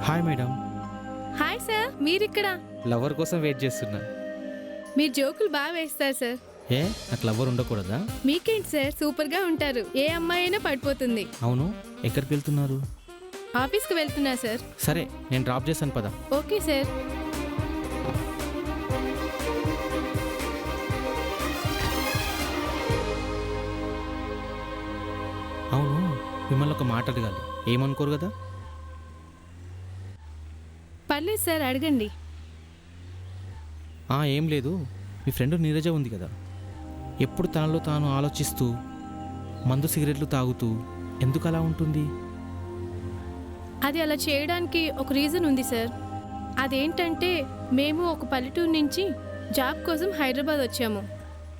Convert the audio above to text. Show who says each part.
Speaker 1: Hi madam.
Speaker 2: Hi sir, మీరిక్కడ?
Speaker 1: Lover కోసం wait చేస్తున్నా.
Speaker 2: మీరు జోకులు బాగా వేస్తారు సార్.
Speaker 1: ఏ నాకు లవర్ ఉండకూడదా?
Speaker 2: మీకేంటి సార్, సూపర్ గా ఉంటారు. ఏ అమ్మాయి అయినా పడిపోతుంది.
Speaker 1: అవును, ఎక్కడికి వెళ్తున్నారు?
Speaker 2: ఆఫీస్కి వెళ్తున్నా సార్.
Speaker 1: సరే, నేను డ్రాప్ చేశాను పద.
Speaker 2: Okay sir.
Speaker 1: అవును, మిమ్మల్ని ఒక మాట అడగాలి, ఏమనుకోరు కదా?
Speaker 2: పర్లేదు సార్, అడగండి.
Speaker 1: ఏం లేదు, మీ ఫ్రెండ్ నీరజ ఉంది కదా, ఎప్పుడు తనలో తాను ఆలోచిస్తూ మందు సిగరెట్లు తాగుతూ ఎందుకు అలా ఉంటుంది?
Speaker 2: అది అలా చేయడానికి ఒక రీజన్ ఉంది సార్. అదేంటంటే మేము ఒక పల్లెటూరు నుంచి జాబ్ కోసం హైదరాబాద్ వచ్చాము.